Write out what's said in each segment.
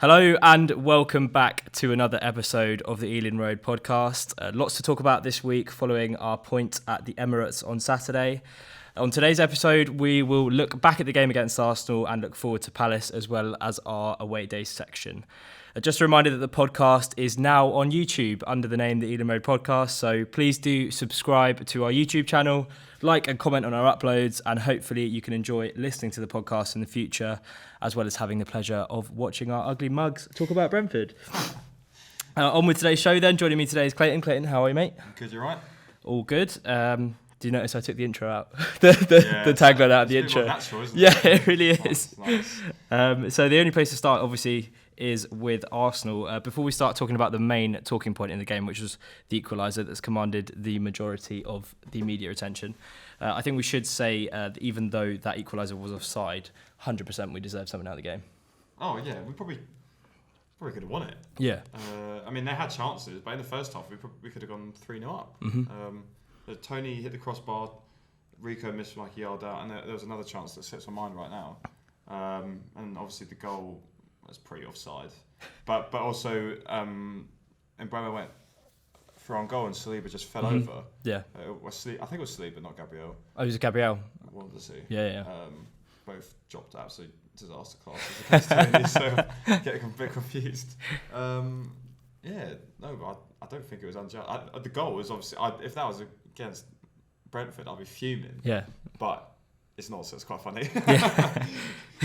Hello and welcome back to another episode of the Ealing Road podcast. Lots to talk about this week following our point at the Emirates on Saturday. On today's episode, we will look back at the game against Arsenal and look forward to Palace as well as our away day section. Just a reminder that the podcast is now on YouTube under the name The Ealing Road Podcast, so please do subscribe to our YouTube channel, like and comment on our uploads, and hopefully you can enjoy listening to the podcast in the future, as well as having the pleasure of watching our ugly mugs talk about Brentford. On with today's show then, joining me today is Clayton. Clayton, how are you, mate? Good, you're right. All good. Do you notice I took the intro out? the tagline out of the intro. More natural, isn't it really is. Nice. So the only place to start, obviously, is with Arsenal. Before we start talking about the main talking point in the game, which was the equaliser that's commanded the majority of the media attention, I think we should say that even though that equaliser was offside, 100% we deserved something out of the game. Oh yeah, we probably could have won it. Yeah. I mean, they had chances, but in the first half we could have gone 3-0 up. Mm-hmm. Tony hit the crossbar, Rico missed like a yard out, and there was another chance that sits on mine right now. And obviously the goal was pretty offside, but also Mbeumo went for on goal and Saliba just fell over. Yeah. I think it was Saliba, not Gabriel. Oh, it was Gabriel. What was he? Yeah. Both dropped absolute disaster classes against Tony, so getting a bit confused. I don't think it was unjust. The goal was obviously, if that was against Brentford, I'd be fuming. Yeah. But it's not, so it's quite funny. Yeah.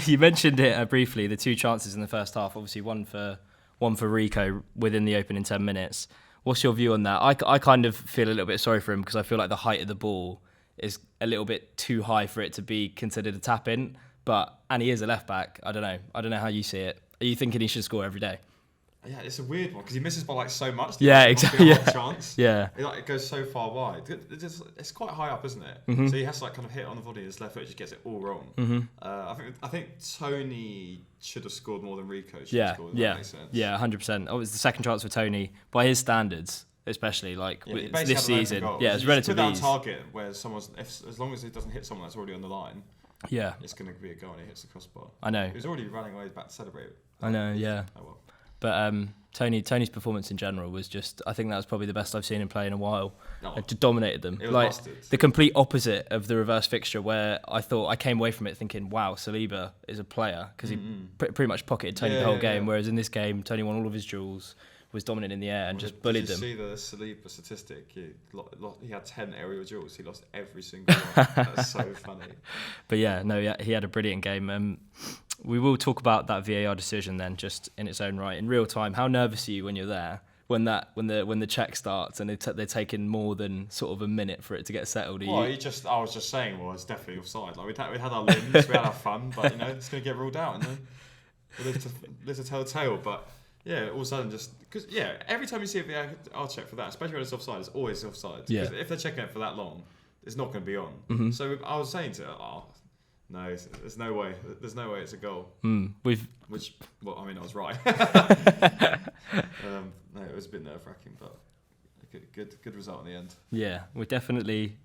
You mentioned it briefly, the two chances in the first half, obviously one for Rico within the opening 10 minutes. What's your view on that? I kind of feel a little bit sorry for him because I feel like the height of the ball is a little bit too high for it to be considered a tap-in, and he is a left-back. I don't know how you see it. Are you thinking he should score every day? Yeah, it's a weird one because he misses by so much. Yeah, exactly. Yeah. Chance. Yeah. It goes so far wide. It's quite high up, isn't it? Mm-hmm. So he has to kind of hit on the volley. His left foot just gets it all wrong. Mm-hmm. I think Tony should have scored more than Rico should have scored. That makes sense. Yeah, 100%. Oh, it was the second chance for Tony by his standards, especially this season. Yeah, it's relatively put that on target where as long as it doesn't hit someone that's already on the line. Yeah, it's going to be a goal and he hits the crossbar. I know. He was already running away back to celebrate. I know. Yeah. Oh well. But Tony's performance in general was just, I think that was probably the best I've seen him play in a while. No. It just dominated them. It was the complete opposite of the reverse fixture where I thought I came away from it thinking, wow, Saliba is a player because he pretty much pocketed Tony the whole game. Whereas in this game, Tony won all of his duels, was dominant in the air and just bullied them. Did you see the Saliba statistic? He had 10 aerial duels. He lost every single one. That's so funny. But he had a brilliant game. We will talk about that VAR decision then, just in its own right, in real time. How nervous are you when you're there, when the check starts and they're taking more than sort of a minute for it to get settled? I was just saying, it's definitely offside. Like we had our limbs, we had our fun, but it's going to get ruled out, and then we'll live to tell the tale. But yeah, all of a sudden, because every time you see a VAR check for that, especially when it's offside, it's always offside. Yeah. Because if they're checking it for that long, it's not going to be on. Mm-hmm. So I was saying to her, no, there's no way. There's no way it's a goal. I was right. No, it was a bit nerve-wracking, but good result in the end. Yeah, we definitely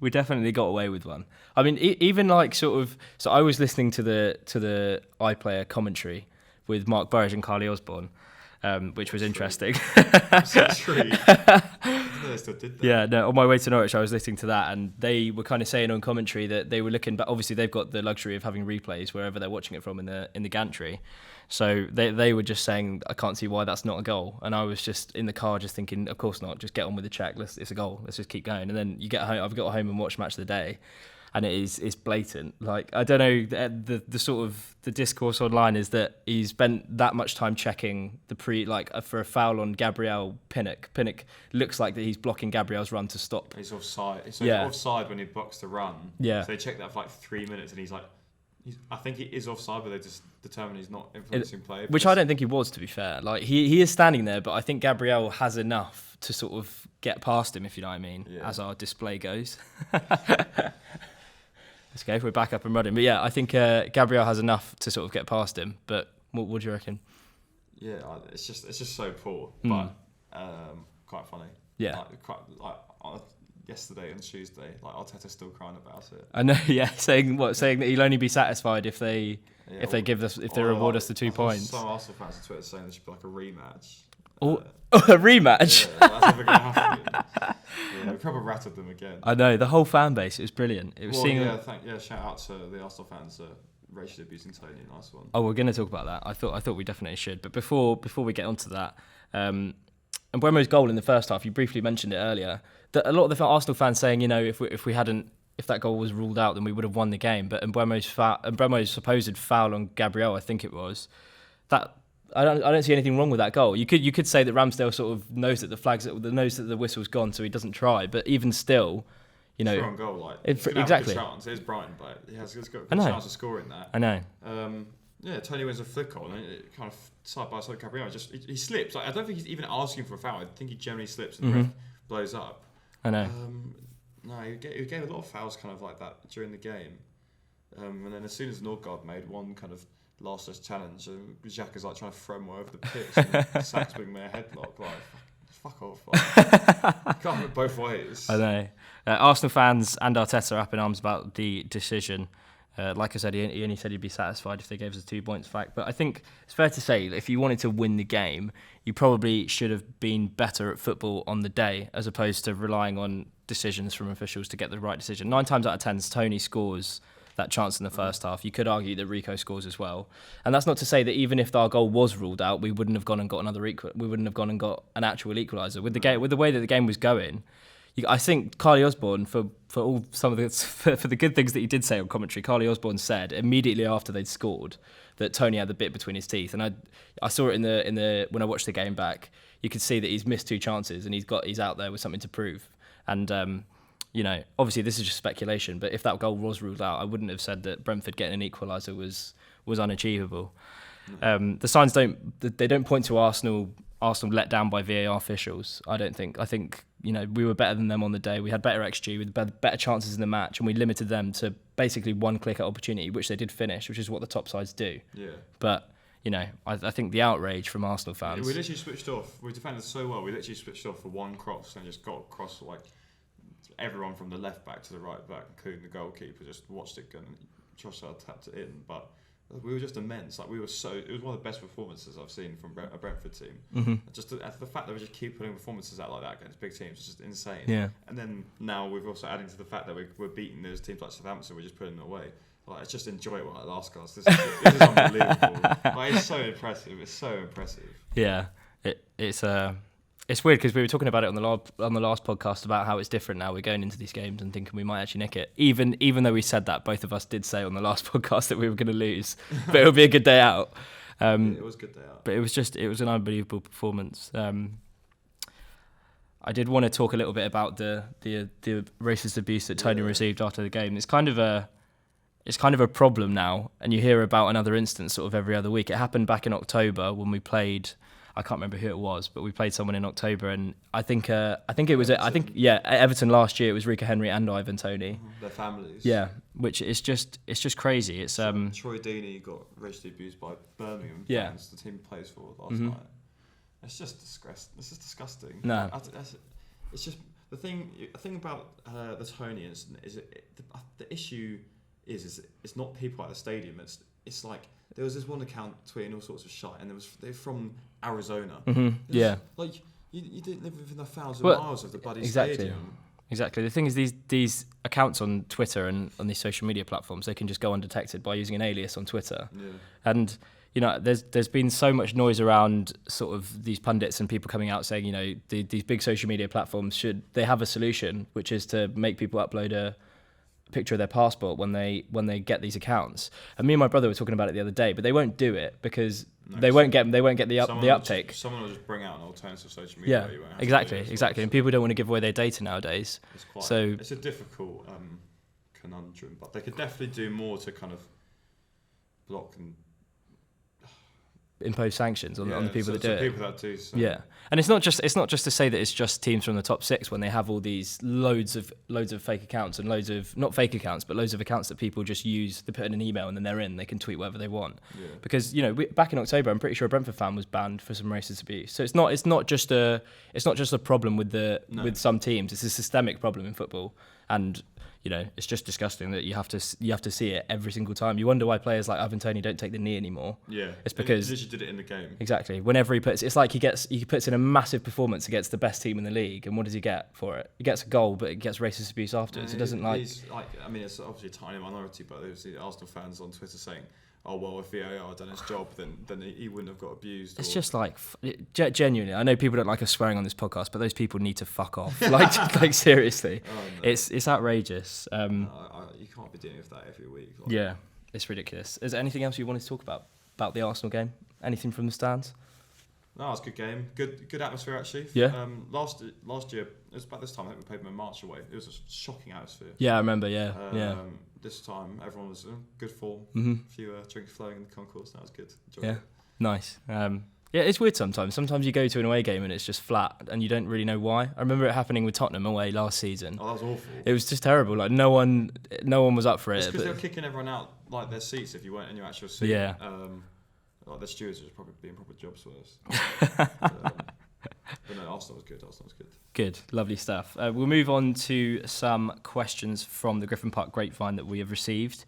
got away with one. I mean, even like sort of. So I was listening to the iPlayer commentary with Mark Burridge and Carly Osborne, which was interesting. True. I still did that. Yeah, no, on my way to Norwich, I was listening to that, and they were kind of saying on commentary that they were looking, but obviously they've got the luxury of having replays wherever they're watching it from in the gantry. So they were just saying, I can't see why that's not a goal. And I was just in the car just thinking, of course not, just get on with the check. It's a goal. Let's just keep going. And then you get home. I've got home and watched Match of the Day. And it's blatant. Like, I don't know, the sort of the discourse online is that he's spent that much time checking for a foul on Gabriel Pinnock. Pinnock looks like that he's blocking Gabriel's run to stop. He's offside. So he's offside when he blocks the run. Yeah. So they check that for 3 minutes, and I think he is offside, but they just determine he's not influencing play. Which I don't think he was, to be fair. Like, he is standing there, but I think Gabriel has enough to sort of get past him, if you know what I mean, as our display goes. Let's go. We're back up and running. But yeah, I think Gabriel has enough to sort of get past him. But what do you reckon? Yeah, it's just so poor, but quite funny. Yeah. yesterday and Tuesday. Like Arteta's still crying about it. I know, yeah, saying that he'll only be satisfied if they reward us the 2 points. Some Arsenal fans on Twitter saying there should be like a rematch. A rematch. Yeah, that's never going to happen. Yeah, we probably rattled them again. I know, the whole fan base, it was brilliant. It was shout out to the Arsenal fans racially abusing Tony. Nice one. Oh, we're going to talk about that. I thought we definitely should. But before we get onto that, and Mbeumo's goal in the first half, you briefly mentioned it earlier, that a lot of the Arsenal fans saying, if that goal was ruled out, then we would have won the game. But Mbeumo's supposed foul on Gabriel, I think it was, that I don't see anything wrong with that goal. You could say that Ramsdale sort of knows that the whistle's gone, so he doesn't try. But even still, It's on goal, exactly. Chance. It is Brighton, but he's got a good chance of scoring that. I know. Tony wins a flick goal, and it kind of side by side. Gabriel he slips. I don't think he's even asking for a foul. I think he generally slips and the ref blows up. I know. No, he gave a lot of fouls kind of like that during the game, and then as soon as Nordgaard made one kind of last challenge, Xhaka is like trying to throw him over the pitch and sacks wingman headlock. Like, fuck off! Like, can't have it both ways. I know. Arsenal fans and Arteta are up in arms about the decision. Like I said, he only said he'd be satisfied if they gave us 2 points back. But I think it's fair to say that if you wanted to win the game, you probably should have been better at football on the day, as opposed to relying on decisions from officials to get the right decision. 9 times out of 10, Tony scores that chance in the first half. You could argue that Rico scores as well, and that's not to say that even if our goal was ruled out, we wouldn't have gone and got we wouldn't have gone and got an actual equaliser with the way that the game was going. I think Carly Osborne, for the good things that he did say on commentary, Carly Osborne said immediately after they'd scored that Tony had the bit between his teeth, and I saw it in the when I watched the game back. You could see that he's missed 2 chances and he's out there with something to prove. And obviously this is just speculation, but if that goal was ruled out, I wouldn't have said that Brentford getting an equaliser was unachievable. The signs don't point to Arsenal let down by VAR officials. I don't think. I think we were better than them on the day. We had better XG, with better chances in the match, and we limited them to basically one click at opportunity, which they did finish, which is what the top sides do. Yeah. But I think the outrage from Arsenal fans. We literally switched off. We defended so well. We literally switched off for one cross and just got across like everyone from the left back to the right back, including the goalkeeper, just watched it go and Josh tapped it in. But we were just immense. Like it was one of the best performances I've seen from a Brentford team. Mm-hmm. Just the fact that we just keep putting performances out like that against big teams is just insane. Yeah. And then now we've also adding to the fact that we're beating those teams like Southampton. We're just putting them away. Like, it's just enjoy what last guys. This is unbelievable. Like, it's so impressive. It's so impressive. Yeah. It's weird because we were talking about it on the last podcast about how it's different now. We're going into these games and thinking we might actually nick it. Even though we said that, both of us did say on the last podcast that we were going to lose, but it would be a good day out. It was a good day out. But it was an unbelievable performance. I did want to talk a little bit about the racist abuse that Tony received after the game. It's kind of a problem now, and you hear about another instance sort of every other week. It happened back in October when we played. I can't remember who it was, but we played someone in October, and I think Everton last year it was Rika Henry and Ivan Toney. Their families. Yeah, which is just crazy. It's Troy Deeney got racially abused by Birmingham fans, the team he plays for last night. It's just disgusting. No, it's just the thing about the Toney is the issue is it's not people at the stadium. It's like there was this one account tweeting all sorts of shit, and they're from Arizona. Mm-hmm. Yeah, like you didn't live within 1,000 miles of the bloody stadium. Exactly. The thing is, these accounts on Twitter and on these social media platforms, they can just go undetected by using an alias on Twitter. Yeah. And there's been so much noise around sort of these pundits and people coming out saying, these big social media platforms they have a solution, which is to make people upload a picture of their passport when they get these accounts. And me and my brother were talking about it the other day, but they won't do it because they won't get the uptake. Someone will just bring out an alternative social media. Yeah, exactly. And people don't want to give away their data nowadays. It's a difficult conundrum, but they could definitely do more to kind of block and impose sanctions on the people that do it. People that do. So. Yeah, and it's not just to say that it's just teams from the top 6 when they have all these loads of fake accounts and loads of not fake accounts but loads of accounts that people just use. They put in an email and then they're in. They can tweet whatever they want. Yeah. Because back in October, I'm pretty sure a Brentford fan was banned for some racist abuse. So it's not just a problem with some teams. It's a systemic problem in football, and it's just disgusting that you have to see it every single time. You wonder why players like Ivan Toney don't take the knee anymore. Yeah, it's because he literally did it in the game. Exactly. Whenever it's like he puts in a massive performance against the best team in the league, and what does he get for it? He gets a goal, but he gets racist abuse afterwards. He doesn't like. It's obviously a tiny minority, but there's the Arsenal fans on Twitter saying, "Oh well, if VAR had done his job, then he wouldn't have got abused." It's just like genuinely. I know people don't like us swearing on this podcast, but those people need to fuck off. like seriously, no. It's outrageous. You can't be dealing with that every week. Yeah, it's ridiculous. Is there anything else you wanted to talk about the Arsenal game? Anything from the stands? No, it was a good game. Good atmosphere actually. Yeah. Last year, it was about this time. I think we played them in March away. It was a shocking atmosphere. Yeah, I remember. Yeah. This time, everyone was in good form. Mm-hmm. A few drinks flowing in the concourse. That was good. Enjoyed it. Nice. Yeah, it's weird sometimes. Sometimes you go to an away game and it's just flat and you don't really know why. I remember it happening with Tottenham away last season. Oh, that was awful. It was just terrible. Like no one was up for it. It's because they were kicking everyone out like their seats if you weren't in your actual seat. Yeah. Like the stewards were probably doing proper jobs for us. But no, Arsenal was good. Good, lovely stuff. We'll move on to some questions from the Griffin Park grapevine that we have received.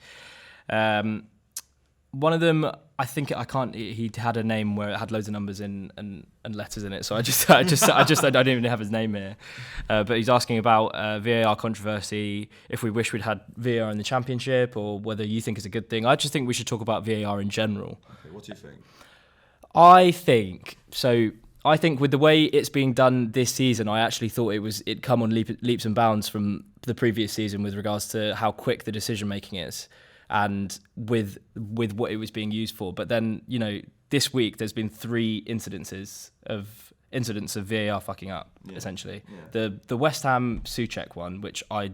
One of them, he had a name where it had loads of numbers and letters in it, so I don't even have his name here. But he's asking about VAR controversy, if we wish we'd had VAR in the Championship, or whether you think it's a good thing. I just think we should talk about VAR in general. Okay, what do you think? I think with the way it's being done this season, I actually thought it'd come on leaps and bounds from the previous season with regards to how quick the decision making is, and with what it was being used for. But then, this week there's been 3 incidents of VAR fucking up, essentially. Yeah. The West Ham Souček one, which I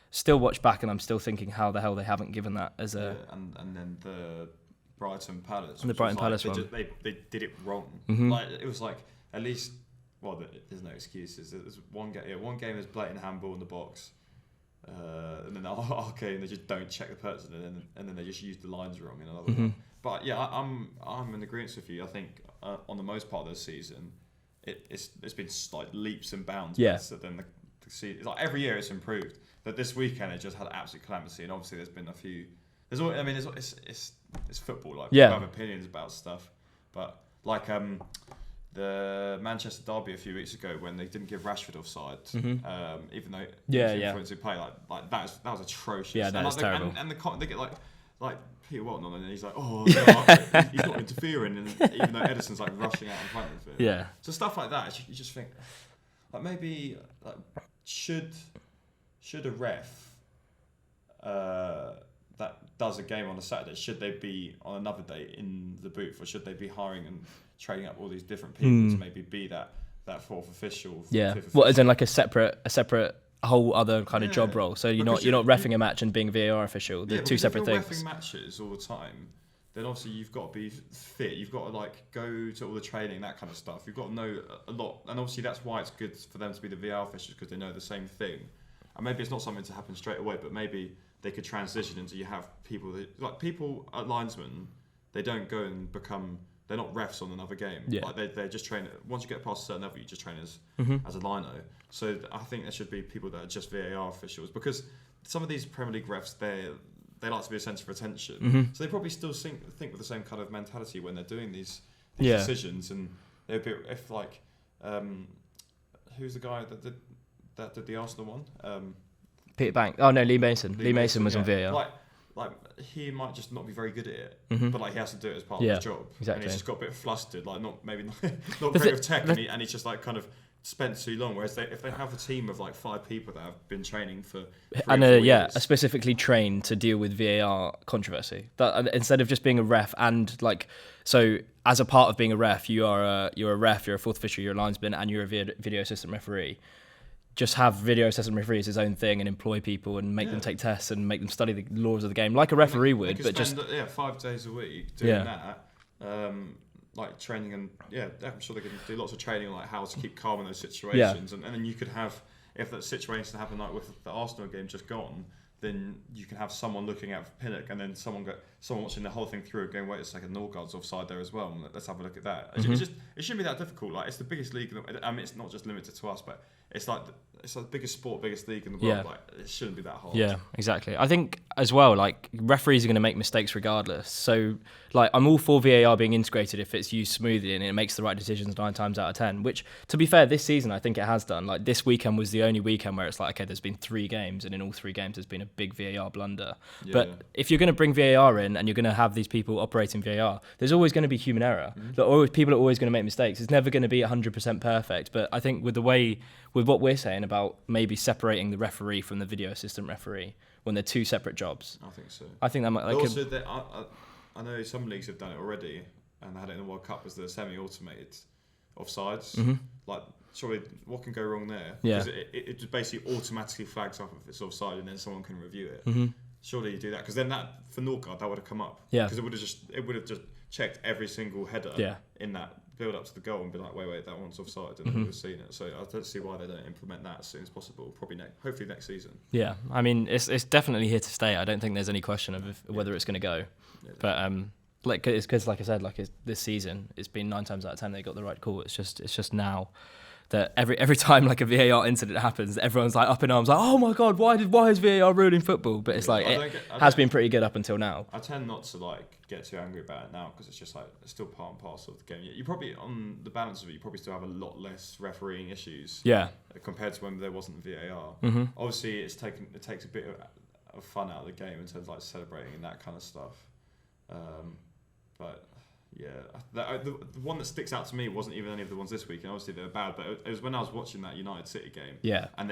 still watch back and I'm still thinking how the hell they haven't given that as a... Yeah, and then the Brighton Palace. The Brighton Palace one. They did it wrong. Mm-hmm. Like, it was like, at least... Well, there's no excuses. There's one game is blatant handball in the box. And then they just don't check the person, and then they just use the lines wrong in another one. But yeah, I'm in agreement with you. I think on the most part of this season, it's been like leaps and bounds. Yeah. Better than the season. Like every year it's improved, but this weekend it just had absolute calamity. And obviously there's been a few. It's football. Like people have opinions about stuff, but like the Manchester derby a few weeks ago when they didn't give Rashford offside, even though he was influencing play, like that was atrocious. Yeah, that was terrible. And they get like Peter Walton on, and he's like, oh no, he's not interfering, and even though Edison's like rushing out in front of him. Yeah. So stuff like that, you just think, like maybe like should a ref that does a game on a Saturday, should they be on another day in the booth, or should they be hiring and trading up all these different people to maybe be that fourth official? What, as in like a separate whole other kind of job role? So you're not reffing a match and being a VAR official. They're two separate things. If you're reffing matches all the time, then obviously you've got to be fit. You've got to like go to all the training, that kind of stuff. You've got to know a lot, and obviously that's why it's good for them to be the VAR officials, because they know the same thing. And maybe it's not something to happen straight away, but maybe they could transition into you have people at linesmen. They don't go and become. They're not refs on another game. Yeah. Like they just train. Once you get past a certain level, you just train as a lino. So I think there should be people that are just VAR officials, because some of these Premier League refs, they like to be a centre of attention. So they probably still think with the same kind of mentality when they're doing these decisions. And they'd be, if like, who's the guy that did the Arsenal one? Peter Bank. Oh no, Lee Mason. Lee Mason was on VAR. Like he might just not be very good at it, but like he has to do it as part of his job. Exactly. And he's just got a bit flustered, like not great with tech, and he's just like kind of spent too long. Whereas if they have a team of like 5 people that have been training for 3 or 4 years, are specifically trained to deal with VAR controversy. That instead of just being a ref and like, so as a part of being a ref, you're a ref, you're a fourth official, you're a linesman, and you're a video assistant referee. Just have video assistant referees his own thing and employ people and make them take tests and make them study the laws of the game like a referee would, but just 5 days a week doing that. like training and I'm sure they can do lots of training on like how to keep calm in those situations, and then you could have, if that situation happened like with the Arsenal game just gone, then you can have someone looking out for Pinnock, and then someone watching the whole thing through going, wait a second, Norgard's offside there as well. Let's have a look at that. It shouldn't be that difficult. Like, it's the biggest league. I mean, it's not just limited to us, but it's like the biggest sport, biggest league in the world. Like, it shouldn't be that hard. Yeah, exactly. I think as well, like, referees are going to make mistakes regardless. So, like, I'm all for VAR being integrated if it's used smoothly and it makes the right decisions 9 times out of 10. Which, to be fair, this season I think it has done. Like, this weekend was the only weekend where it's like, okay, there's been 3 games, and in all 3 games there's been a big VAR blunder. Yeah. But if you're going to bring VAR in and you're going to have these people operating VAR, there's always going to be human error. People are always going to make mistakes. It's never going to be 100% perfect. But I think with what we're saying about maybe separating the referee from the video assistant referee when they're 2 separate jobs, I think so. I think that might. I know some leagues have done it already, and they had it in the World Cup as the semi-automated offsides. Like, surely what can go wrong there? Yeah. Because it just basically automatically flags up if it's offside, and then someone can review it. Surely you do that, because then that for Norgard that would have come up. Yeah. Because it would have just checked every single header in that build up to the goal and be like, wait, that one's offside, and we've seen it. So I don't see why they don't implement that as soon as possible. Hopefully next season. Yeah, I mean it's definitely here to stay. I don't think there's any question of whether it's going to go. Yeah. But like it's because, like I said, this season it's been 9 times out of 10 they got the right call. It's just now that every time like a VAR incident happens, everyone's like up in arms, like, oh my god, why is VAR ruining football? But it's like it has been pretty good up until now. I tend not to like get too angry about it now, because it's just like it's still part and parcel of the game. You probably, on the balance of it, you probably still have a lot less refereeing issues. Yeah. Compared to when there wasn't VAR. Obviously, it takes a bit of fun out of the game in terms of like celebrating and that kind of stuff. But yeah, the one that sticks out to me wasn't even any of the ones this week, and obviously they were bad. But it was when I was watching that United City game. Yeah. And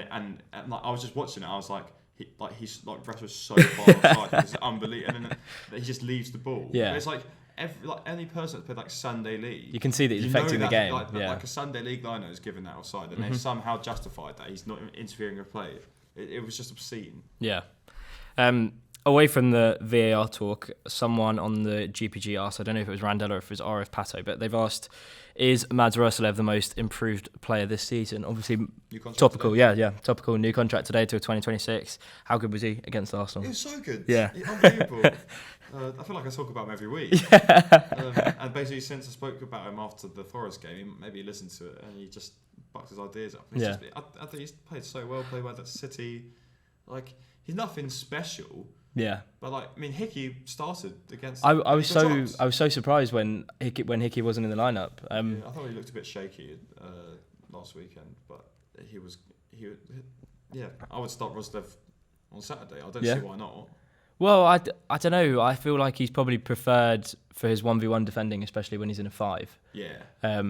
like, I was just watching it. I was like, he's like wrestles so far outside, it's unbelievable. And then he just leaves the ball. Yeah. But it's like any person that's played like Sunday League, you can see that he's affecting the game. Like a Sunday League liner is given that offside, and they somehow justified that he's not interfering with play. It was just obscene. Yeah. Away from the VAR talk, someone on the GPG asked, I don't know if it was Randell or if it was RF Pato, but they've asked, is Mads Roerslev the most improved player this season? Obviously, topical, today. Topical, new contract today till 2026. How good was he against Arsenal? He was so good. Yeah. Unbelievable. I feel like I talk about him every week. And basically, since I spoke about him after the Forest game, maybe he listened to it and he just bucked his ideas up. I think he's played so well, played well at City. Like, he's nothing special. Yeah, but like, I mean, Hickey started against. I was so surprised when Hickey wasn't in the lineup. I thought he looked a bit shaky last weekend, but he I would start Roerslev on Saturday. I don't see why not. Well, I don't know. I feel like he's probably preferred for his 1v1 defending, especially when he's in a 5. Yeah.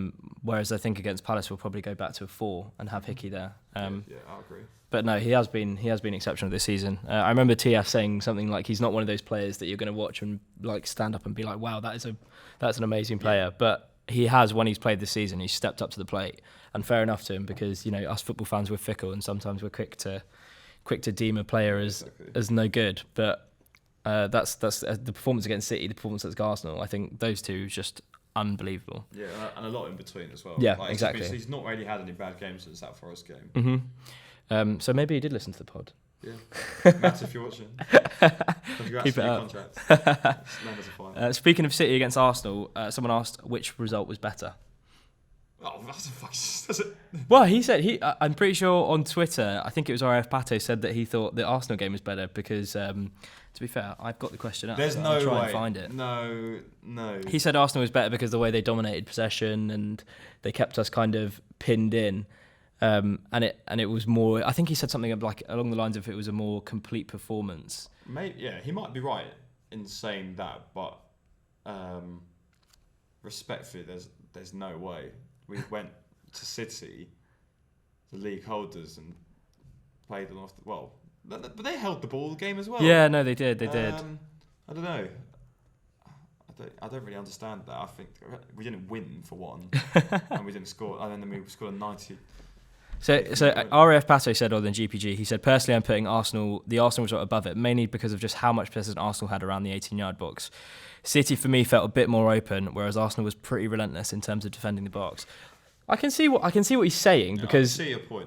Whereas I think against Palace we'll probably go back to a 4 and have Hickey there. I agree. But no, he has been exceptional this season. I remember TF saying something like he's not one of those players that you're going to watch and like stand up and be like, wow, that's an amazing player. Yeah. But he has, when he's played this season, he's stepped up to the plate, and fair enough to him, because us football fans, we're fickle and sometimes we're quick to deem a player as no good. But that's the performance against City, the performance against Arsenal. I think those two just unbelievable. Yeah, and a lot in between as well. Yeah, exactly. He's not really had any bad games since that Forest game. Mm-hmm. So maybe he did listen to the pod. Yeah, Matt, if you're watching, congrats keep it your up. Contract. Speaking of City against Arsenal, someone asked which result was better. Oh, that's a fucking. Well, he said I'm pretty sure on Twitter, I think it was RF Pato said that he thought the Arsenal game was better because, to be fair, I've got the question up. There's so no I'll try way. And find it. No. He said Arsenal was better because the way they dominated possession and they kept us kind of pinned in, and it was more. I think he said something like along the lines of it was a more complete performance. He might be right in saying that, but respectfully, there's no way. We went to City, the league holders, and played them off. But they held the ball the game as well. Yeah, no, they did. They did. I don't know. I don't really understand that. I think we didn't win for one, and we didn't score. And then we scored a 90. So RAF Pato said on the GPG, he said, personally, I'm putting the Arsenal result above it, mainly because of just how much possession Arsenal had around the 18-yard box. City, for me, felt a bit more open, whereas Arsenal was pretty relentless in terms of defending the box. I can see what he's saying, because... I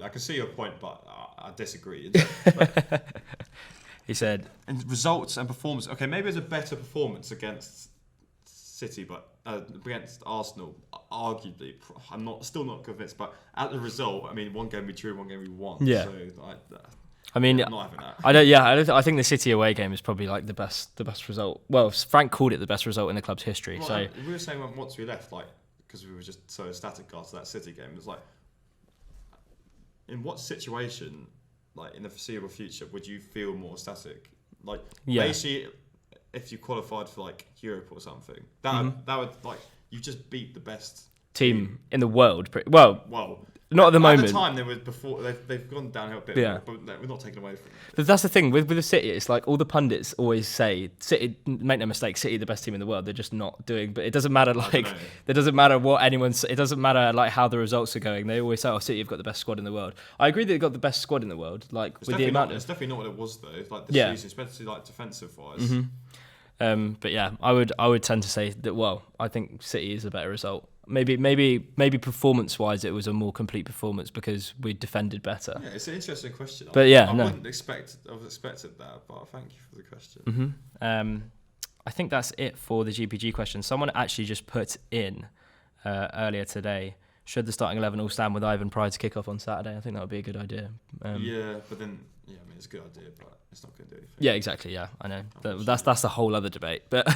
can see your point, but I disagree. He said... And results and performance... Okay, maybe it's a better performance against City, but against Arsenal, arguably, I'm still not convinced. But at the result, I mean, one game we drew, one game we won. Yeah. So I'm not having that. I think the City away game is probably like the best result. Well, Frank called it the best result in the club's history. Well, so we were saying once we left, like, because we were just so ecstatic after that City game, it was like, in what situation, like in the foreseeable future, would you feel more ecstatic? Like, basically, if you qualified for like Europe or something, that would like, you just beat the best team in the world. Well, not at the moment. At the time, they were before. They've gone downhill a bit, but we're not taking away from it. But that's the thing with the City. It's like all the pundits always say, City, make no mistake, City the best team in the world. They're just not doing. But it doesn't matter. Like, it doesn't matter what anyone's. It doesn't matter like how the results are going. They always say, "Oh, City have got the best squad in the world." I agree that they've got the best squad in the world. Like it's with the amount. It's definitely not what it was though. It's like the season, especially like defensive wise. Mm-hmm. But yeah, I would tend to say that. Well, I think City is a better result. Maybe performance-wise, it was a more complete performance because we defended better. Yeah, it's an interesting question. But I wouldn't expect. I was expected that, but thank you for the question. Mm-hmm. I think that's it for the GPG question. Someone actually just put in earlier today. Should the starting 11 all stand with Ivan prior to kick off on Saturday? I think that would be a good idea. Yeah, but then I mean it's a good idea, but it's not going to do anything. Yeah, exactly. Yeah, I know. That's a whole other debate. But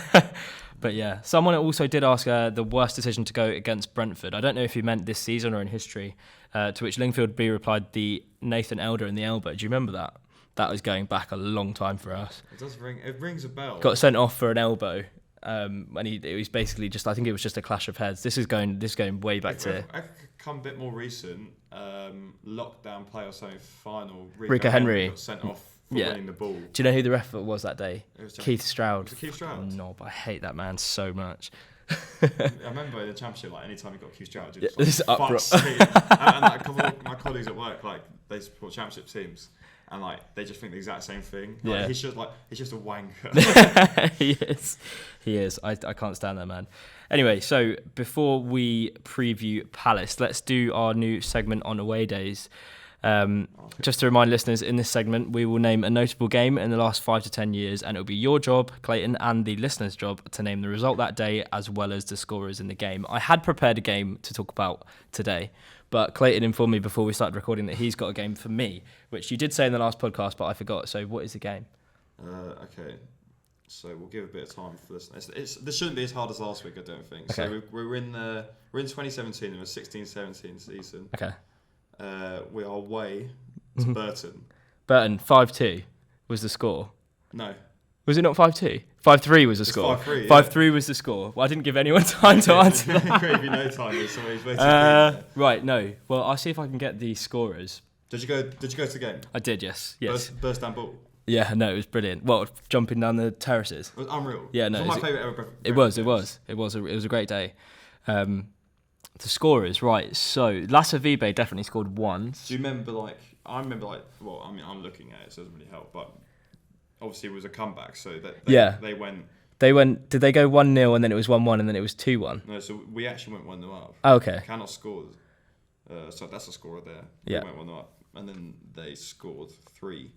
but yeah, someone also did ask the worst decision to go against Brentford. I don't know if he meant this season or in history. To which Lingfield B replied, the Nathan Elder in the elbow. Do you remember that? That was going back a long time for us. It does ring. It rings a bell. Got sent off for an elbow. And it was basically just, I think it was just a clash of heads. This is going way back to. I could come a bit more recent. Lockdown playoff semi-final. Rico Henry got sent off for winning the ball. Do you know who the ref was that day? It was Keith Stroud. Was it Keith Stroud? No, but I hate that man so much. I remember in the championship, like anytime you got Keith Stroud, this is uproar. And like, a couple of my colleagues at work, like they support championship teams. And like they just think the exact same thing. Like, he's just a wanker. He is. I can't stand that man. Anyway, so before we preview Palace, let's do our new segment on away days. Just to remind listeners, in this segment, we will name a notable game in the last 5 to 10 years, and it'll be your job, Clayton, and the listeners' job to name the result that day as well as the scorers in the game. I had prepared a game to talk about today, but Clayton informed me before we started recording that he's got a game for me, which you did say in the last podcast, but I forgot. So what is the game? Okay. So we'll give a bit of time for this. This shouldn't be as hard as last week, I don't think. Okay. So we're in 2017, in the 16-17 season. Okay. We are away to Burton. Burton, 5-2 was the score. No. Was it not 5-2? 5-3 was the score. 5-3, 5-3 was the score. Well, I didn't give anyone time to answer that. Great, if you know time, somebody's waiting. Right, no. Well, I'll see if I can get the scorers. Did you go to the game? I did, yes. Burstanbul. Yeah, no, it was brilliant. Well, jumping down the terraces. It was unreal. Yeah, no. It was my favourite ever. It was a great day. The scorers, right. So, Lasse Vibe definitely scored once. Do you remember, well, I mean, I'm looking at it, so it doesn't really help, but obviously it was a comeback, so they went... Did they go 1-0 and then it was 1-1 and then it was 2-1? No, so we actually went 1-0 up. Oh, okay. Canos scored. So that's a scorer there. Yeah. We went 1-0 up. And then they scored 3.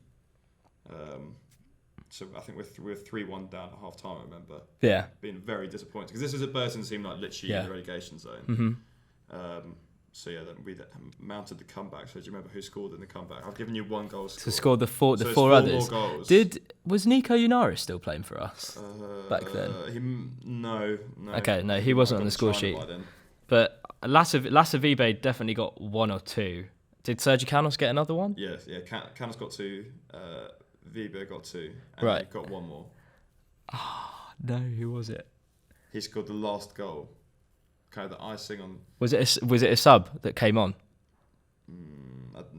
So I think we're 3-1 down at half time, I remember. Yeah. Being very disappointed. Because this was a Burton team like literally in the relegation zone. Mm-hmm. So yeah, then we mounted the comeback. So do you remember who scored in the comeback? I've given you one goal score. So scored the four it's others. More goals. Was Nico Unaris still playing for us back then? No. Okay, no, he wasn't on the score sheet. But Lasse Vibe definitely got 1 or 2. Did Sergio Canos get another one? Yeah. Canos got 2. Vibe got 2. And right. He got 1 more. No, who was it? He scored the last goal. Kind of the icing on. Was it a sub that came on?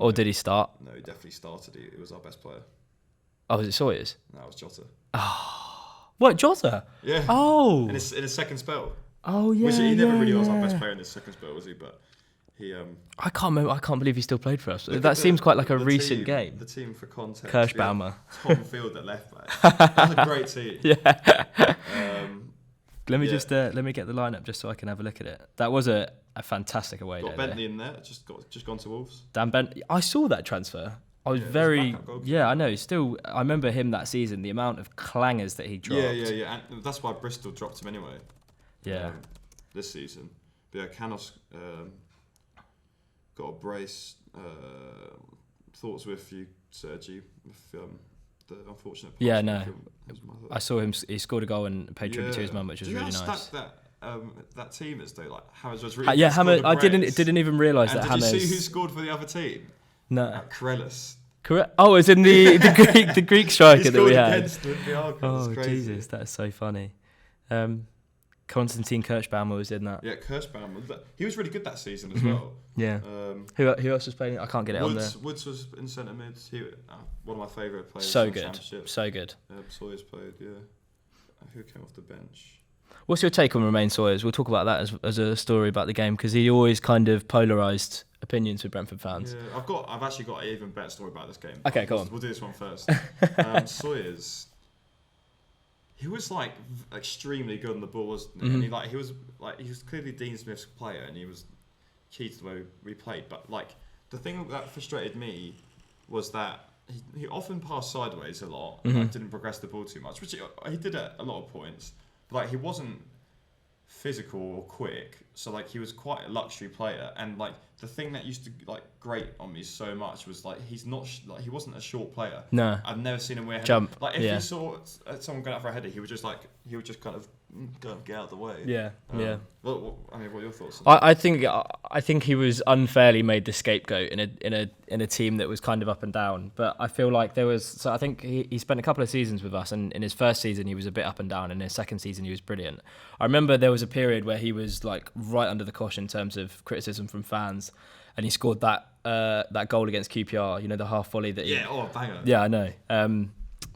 Or did he start? No, he definitely started. He was our best player. Oh, was it Sawyers? No, it was Jota. What, Jota? Yeah. Oh. In his second spell. Oh, yeah. Which he never really was our best player in his second spell, was he? But he I can't remember. I can't believe he still played for us. Look That at seems quite like a the recent team, game. The team for context. Kirschbaumer. Tom Field at left back. That's a great team. Yeah. Let me Yeah. let me get the lineup just so I can have a look at it. That was a fantastic away Got day. Bentley in there. Just gone to Wolves. Dan Bentley. I saw that transfer. I was Yeah, he's a very backup goalkeeper. I know. Still, I remember him that season. The amount of clangers that he dropped. Yeah. And that's why Bristol dropped him anyway. Yeah. This season. But yeah, Canos got a brace. Thoughts with you, Sergi, with the unfortunate. Yeah, passing no. of his mother. I saw him. He scored a goal and paid tribute to his mum, which was Do you really know how nice. stuck that team is though? Like Hammers was really. Yeah, scored Hammer. a I brace. didn't even realise And that did Hammers. you see who scored for the other team? No. Corellis. Correct. Oh, it's in the Greek striker He that we scored had. against Olympiacos. Oh It's crazy. Jesus, that's so funny. Konstantin Kirschbaumer was in that. Yeah, Kirschbaum. He was really good that season as well. Yeah. Who else was playing? I can't get it on there. Woods was in centre mid. He one of my favourite players. So in the good. Championship. So good. Sawyer's played. Yeah. Who came off the bench? What's your take on Romain Sawyers? We'll talk about that as a story about the game because he always kind of polarised opinions with Brentford fans. Yeah, I've actually got an even better story about this game. Okay, go on. We'll do this one first. Sawyers. He was like extremely good on the ball, wasn't he? And he was clearly Dean Smith's player, and he was key to the way we played. But like the thing that frustrated me was that he often passed sideways a lot, and didn't progress the ball too much, which he did at a lot of points. But like he wasn't physical or quick, so like he was quite a luxury player. And like the thing that used to like grate on me so much was like he's not he wasn't a short player. No. I've never seen him wear Jump. Like if Yeah. he saw someone going out for a header, he would just kind of go and get out of the way. Yeah. Yeah. What are your thoughts on that? I think he was unfairly made the scapegoat in a team that was kind of up and down. But I feel like I think he spent a couple of seasons with us, and in his first season he was a bit up and down, and in his second season he was brilliant. I remember there was a period where he was like right under the cosh in terms of criticism from fans, and he scored that goal against QPR. You know, the half volley that. Banger. Yeah, I know.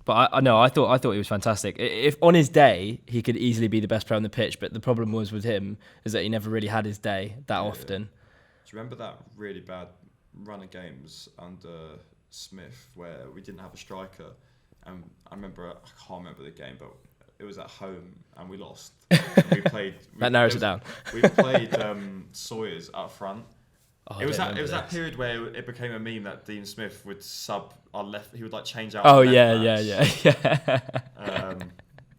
But I thought he was fantastic. If on his day he could easily be the best player on the pitch, but the problem was with him is that he never really had his day that often. Do you remember that really bad run of games under Smith where we didn't have a striker? And I can't remember the game, but it was at home and we lost. And we played. That narrows it down. We played Sawyers up front. Oh, It was that period where it became a meme that Dean Smith would sub our left. He would like change out. Oh our yeah.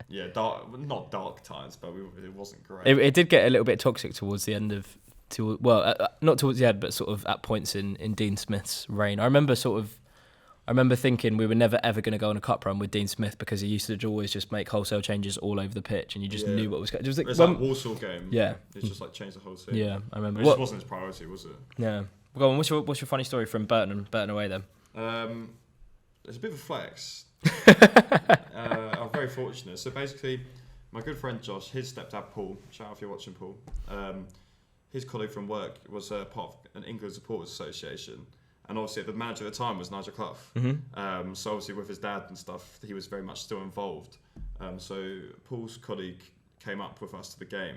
Not dark times, but it wasn't great. It did get a little bit toxic towards the end of, not towards the end, but sort of at points in Dean Smith's reign. I remember thinking we were never ever going to go on a cup run with Dean Smith because he used to always just make wholesale changes all over the pitch, and you just knew what was going. It was that Warsaw game. Yeah, it's just like changed the whole thing. Yeah, I remember. It just wasn't his priority, was it? Yeah. Go on. What's your funny story from Burton away then? It's a bit of a flex. I'm very fortunate. So basically, my good friend Josh, his stepdad Paul, shout out if you're watching Paul, his colleague from work was part of an England Supporters Association. And obviously the manager at the time was Nigel Clough. So obviously with his dad and stuff, he was very much still involved. So Paul's colleague came up with us to the game.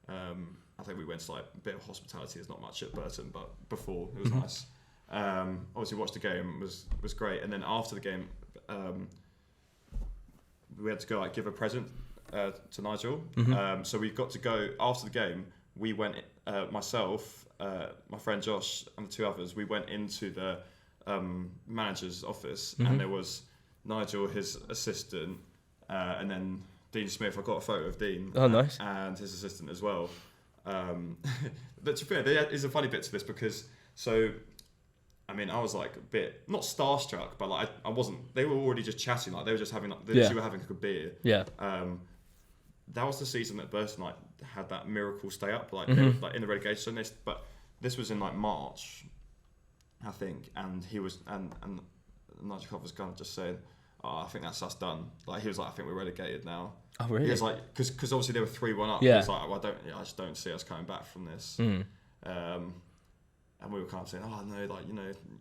I think we went to like a bit of hospitality. There's not much at Burton, but before it was nice. Obviously watched the game, was great. And then after the game, we had to go like give a present to Nigel. So we got to go after the game. We went, myself, my friend Josh, and the two others. We went into the manager's office, and there was Nigel, his assistant, and then Dean Smith. I got a photo of Dean. Oh, nice. And his assistant as well. But to be fair, there is a funny bit to this because I was like a bit not starstruck, but like I wasn't. They were already just chatting, like they were just having like they were having a good beer. Yeah. That was the season that Burton like had that miracle stay up, like they were, like in the relegation list. But this was in like March, I think, and he was and Nigel Clough was kind of just saying, "Oh, I think that's us done." Like he was like, "I think we're relegated now." Oh really? He was like, because obviously they were 3-1 up. Yeah. He was like, "Well, I just don't see us coming back from this." And we were kind of saying, "Oh no, like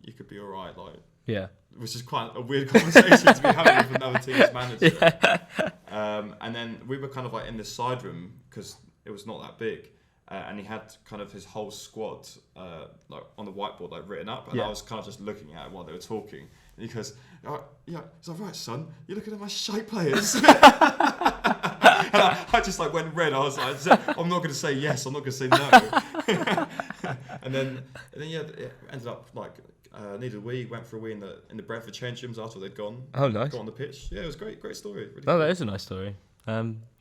you could be all right." Like yeah. Which is quite a weird conversation to be having with another team's manager. Yeah. And then we were kind of like in this side room because it was not that big. and he had kind of his whole squad like on the whiteboard like written up, and I was kind of just looking at it while they were talking. And he goes, "Yeah, it's all right, son. You're looking at my shite players." And I just like went red. I was like, "I'm not going to say yes. I'm not going to say no." and then yeah, it ended up like needed a wee. Went for a wee in the Brentford change rooms after they'd gone. Oh, nice. Got on the pitch. Yeah, it was great story. Really cool. That is a nice story.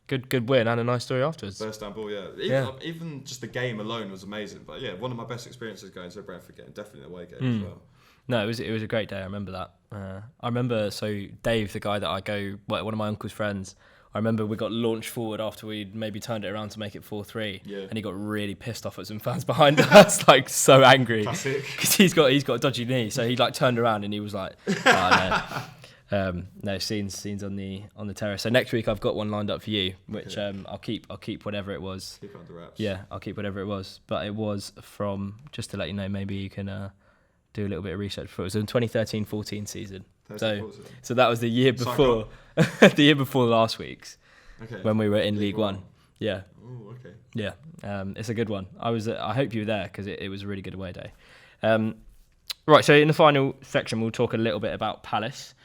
Good win and a nice story afterwards. Burstanbul, yeah. Even just the game alone was amazing. But yeah, one of my best experiences going to a Brentford game. Definitely an away game as well. No, it was a great day. I remember that. I remember, so Dave, the guy that one of my uncle's friends, I remember we got launched forward after we'd maybe turned it around to make it 4-3, and he got really pissed off at some fans behind us, like so angry. Classic. Because he's got a dodgy knee, so he like turned around and he was like, no, scenes on the terrace. So next week I've got one lined up for you, which I'll keep whatever it was. Keep it under wraps. Yeah, I'll keep whatever it was. But it was from, just to let you know, maybe you can do a little bit of research for it. It was in 2013-14 season. So that was the year before the year before last week's. Okay. When we were in League One. Yeah. Oh, okay. Yeah. It's a good one. I hope you were there because it was a really good away day. Right, so in the final section we'll talk a little bit about Palace.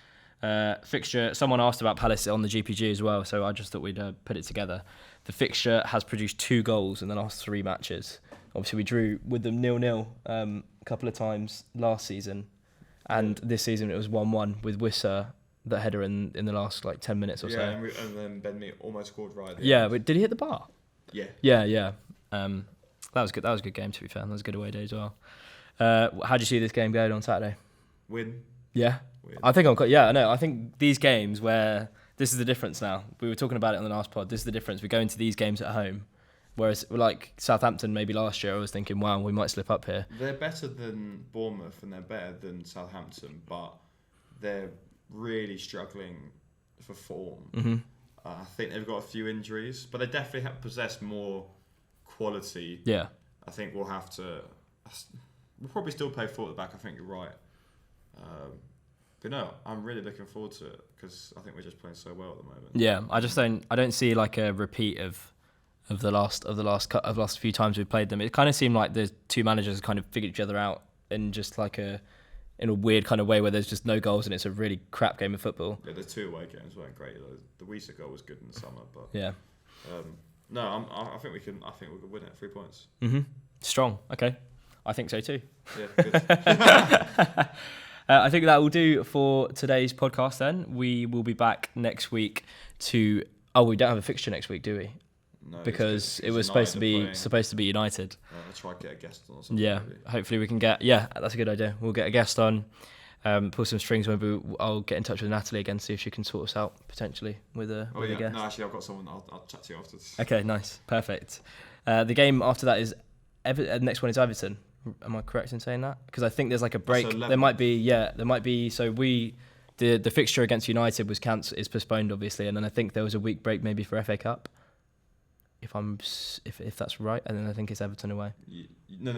Fixture, someone asked about Palace on the GPG as well, so I just thought we'd put it together. The fixture has produced 2 goals in the last 3 matches. Obviously we drew with them 0-0 a couple of times last season, and this season it was 1-1 with Wissa, that header in the last like 10 minutes or so. And then Ben Mee almost scored right. Yeah, but did he hit the bar? Yeah. Yeah. That was good. That was a good game, to be fair. That was a good away day as well. How do you see this game going on Saturday? Win. Yeah. Win. I think these games where this is the difference now. We were talking about it on the last pod. This is the difference. We go into these games at home. Whereas, like Southampton, maybe last year, I was thinking, wow, we might slip up here. They're better than Bournemouth and they're better than Southampton, but they're really struggling for form. Mm-hmm. I think they've got a few injuries, but they definitely possess more quality. Yeah. I think we'll probably still play 4 at the back. I think you're right. But no, I'm really looking forward to it because I think we're just playing so well at the moment. Yeah, I don't see like a repeat of the last few times we've played them. It kind of seemed like the 2 managers kind of figured each other out in just like in a weird kind of way where there's just no goals and it's a really crap game of football. Yeah, the 2 away games weren't great. The Wissa goal was good in the summer, but yeah. No, I think we can win it 3 points. Mm-hmm. Strong. Okay, I think so too. Yeah, good. I think that will do for today's podcast. Then we will be back next week to. Oh, we don't have a fixture next week, do we? No, because it was supposed to be United. I'll try to get a guest on or something. Yeah, maybe. Hopefully we can get. Yeah, that's a good idea. We'll get a guest on, pull some strings. Maybe I'll get in touch with Natalie again, see if she can sort us out potentially with a guest. No, actually, I've got someone. I'll chat to you after this. Okay, nice, perfect. The game after that is next one is Everton. Am I correct in saying that? Because I think there's like a break. There might be. So the fixture against United is postponed obviously, and then I think there was a week break maybe for FA Cup. If that's right, and then I think it's Everton away. No.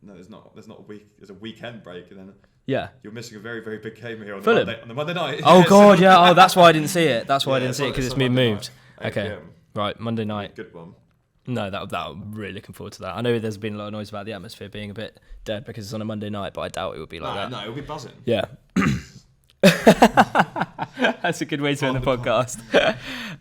There's not a week. There's a weekend break, and then you're missing a very, very big game here on the Monday night. Oh God, yeah. Oh, that's why I didn't see it. That's why I didn't see it because it's been moved. Okay, right, Monday night. Good one. No, I'm really looking forward to that. I know there's been a lot of noise about the atmosphere being a bit dead because it's on a Monday night, but I doubt it would be like that. No, it'll be buzzing. Yeah. That's a good way to end the podcast.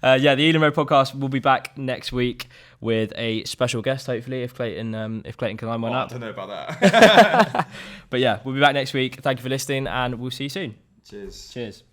The Ealing Road podcast will be back next week with a special guest, hopefully, if Clayton can line one up. I don't know about that. But yeah, we'll be back next week. Thank you for listening, and we'll see you soon. Cheers. Cheers.